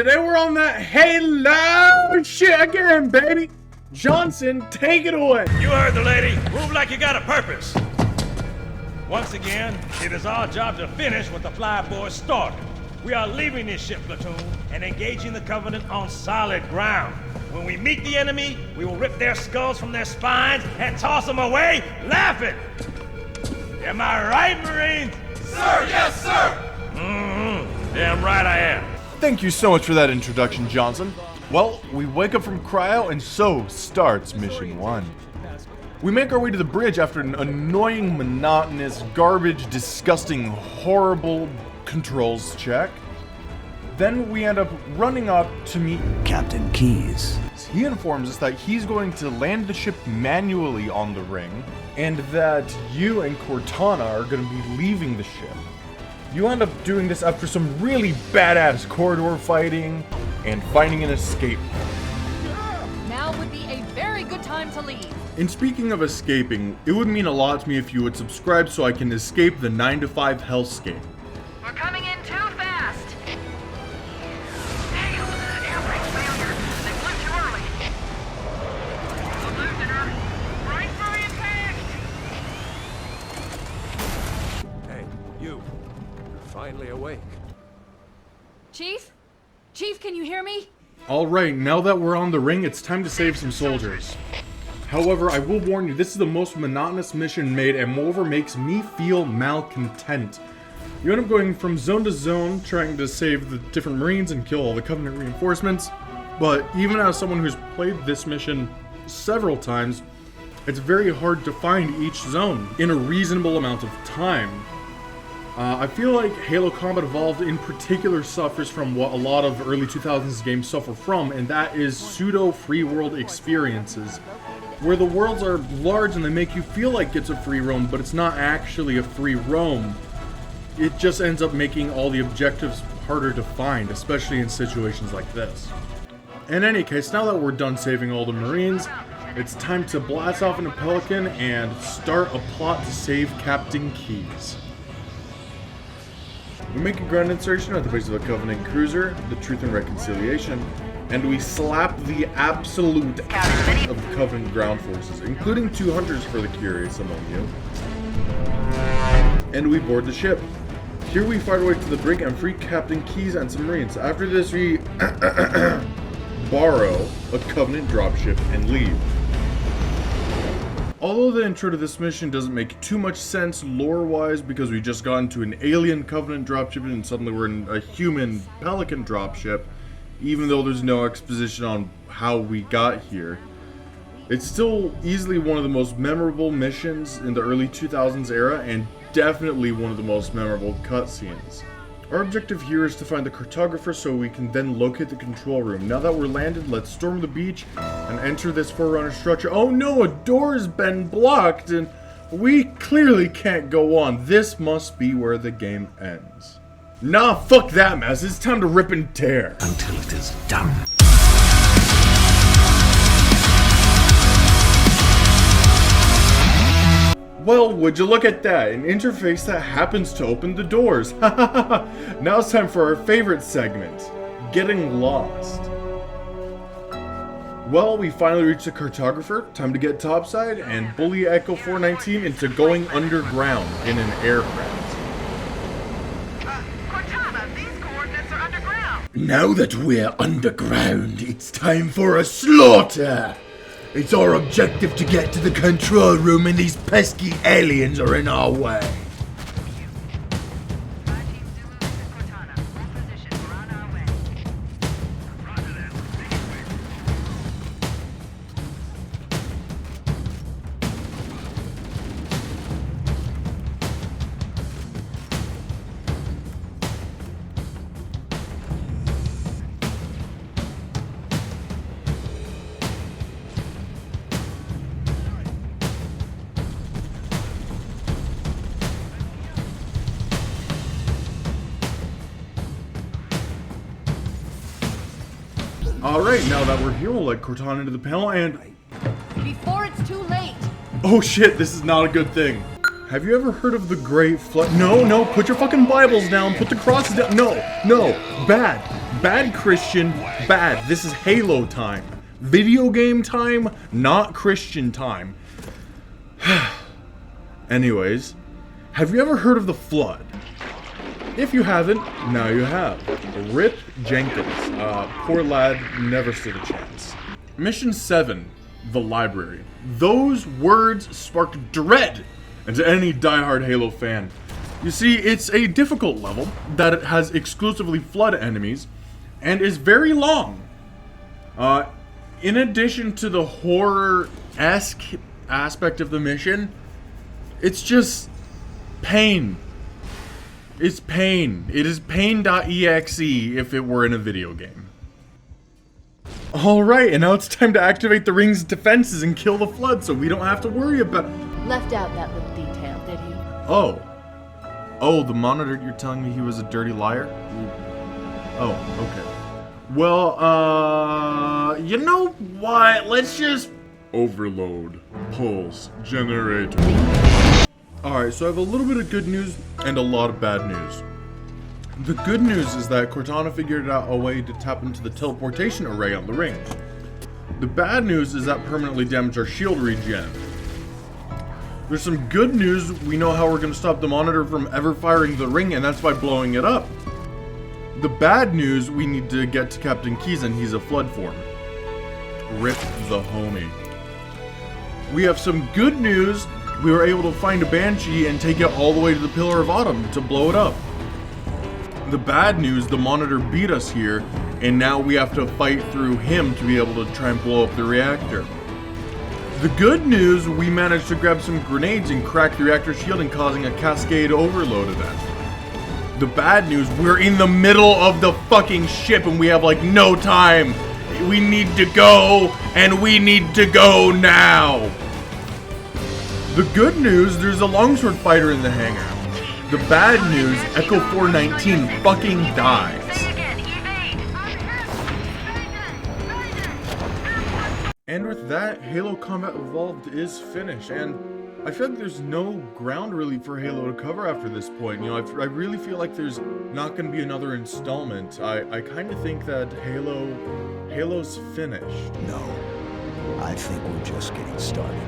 Today we're on that Halo shit again, baby. Johnson, take it away. You heard the lady. Move like you got a purpose. Once again, it is our job to finish what the flyboys started. We are leaving this ship platoon and engaging the Covenant on solid ground. When we meet the enemy, we will rip their skulls from their spines and toss them away laughing. Am I right, Marines? Sir, yes, sir! Damn right I am. Thank you so much for that introduction, Johnson. Well, we wake up from cryo and so starts mission 1. We make our way to the bridge after an annoying, monotonous, garbage, disgusting, horrible controls check. Then we end up running up to meet Captain Keyes. He informs us that he's going to land the ship manually on the ring, and that you and Cortana are going to be leaving the ship. You end up doing this after some really badass corridor fighting and finding an escape. Now would be a very good time to leave. And speaking of escaping, it would mean a lot to me if you would subscribe so I can escape the 9 to 5 hellscape. We're coming in too fast. Hey, air brake failure. They flew too early. I'm losing her. Brace for impact. Hey, you're finally awake. Chief? Chief, can you hear me? Alright, now that we're on the ring, it's time to save some soldiers. However, I will warn you, this is the most monotonous mission made and moreover makes me feel malcontent. You end up going from zone to zone, trying to save the different Marines and kill all the Covenant reinforcements, but even as someone who's played this mission several times, it's very hard to find each zone in a reasonable amount of time. I feel like Halo Combat Evolved in particular suffers from what a lot of early 2000s games suffer from, and that is pseudo-free world experiences, where the worlds are large and they make you feel like it's a free roam, but it's not actually a free roam. It just ends up making all the objectives harder to find, especially in situations like this. In any case, now that we're done saving all the Marines, it's time to blast off in a Pelican and start a plot to save Captain Keyes. We make a ground insertion at the base of the Covenant cruiser, the Truth and Reconciliation, and we slap the absolute ass of the Covenant ground forces, including 2 hunters for the curious among you. And we board the ship. Here we fight our way to the brig and free Captain Keyes and some Marines. After this we borrow a Covenant dropship and leave. Although the intro to this mission doesn't make too much sense lore-wise because we just got into an alien Covenant dropship and suddenly we're in a human Pelican dropship, even though there's no exposition on how we got here, it's still easily one of the most memorable missions in the early 2000s era and definitely one of the most memorable cutscenes. Our objective here is to find the cartographer so we can then locate the control room. Now that we're landed, let's storm the beach and enter this Forerunner structure. Oh no, a door has been blocked and we clearly can't go on. This must be where the game ends. Nah, fuck that mess. It's time to rip and tear. Until it is done. Well, would you look at that, an interface that happens to open the doors. Now it's time for our favorite segment, getting lost. Well, we finally reached the cartographer, time to get topside and bully Echo 419 into going underground in an aircraft. Cortana, these coordinates are underground. Now that we're underground, it's time for a slaughter! It's our objective to get to the control room and these pesky aliens are in our way. Cortana, hold position. We're on our way. Roger that. Alright, now that we're here, we'll let Cortana into the panel and... Before it's too late. Oh shit, this is not a good thing. Have you ever heard of the Great Flood? No, put your fucking Bibles down, put the crosses down. No, bad. Bad Christian, bad. This is Halo time. Video game time, not Christian time. Anyways, have you ever heard of the Flood? If you haven't, now you have. Rip Jenkins. Poor lad, never stood a chance. Mission 7, the library. Those words spark dread into any diehard Halo fan. You see, it's a difficult level that has exclusively Flood enemies and is very long. In addition to the horror-esque aspect of the mission, it's just pain. It's pain. It is pain.exe if it were in a video game. Alright, and now it's time to activate the ring's defenses and kill the Flood so we don't have to worry about... Left out that little detail, did he? Oh. Oh, the monitor, you're telling me he was a dirty liar? Oh, okay. Well, you know what? Let's just... Overload. Pulse. Generator. Alright, so I have a little bit of good news and a lot of bad news. The good news is that Cortana figured out a way to tap into the teleportation array on the ring. The bad news is that permanently damaged our shield regen. There's some good news. We know how we're going to stop the monitor from ever firing the ring, and that's by blowing it up. The bad news, we need to get to Captain Keyes, and he's a Flood form. Rip the homie. We have some good news. We were able to find a Banshee and take it all the way to the Pillar of Autumn to blow it up. The bad news, the monitor beat us here, and now we have to fight through him to be able to try and blow up the reactor. The good news, we managed to grab some grenades and crack the reactor shield and causing a cascade overload event. The bad news, we're in the middle of the fucking ship and we have like no time. We need to go, and we need to go now. The good news, there's a longsword fighter in the hangar. The bad news, Echo 419 fucking dies. And with that, Halo Combat Evolved is finished, and I feel like there's no ground really for Halo to cover after this point. You know, I really feel like there's not going to be another installment. I kind of think that Halo's finished. No, I think we're just getting started.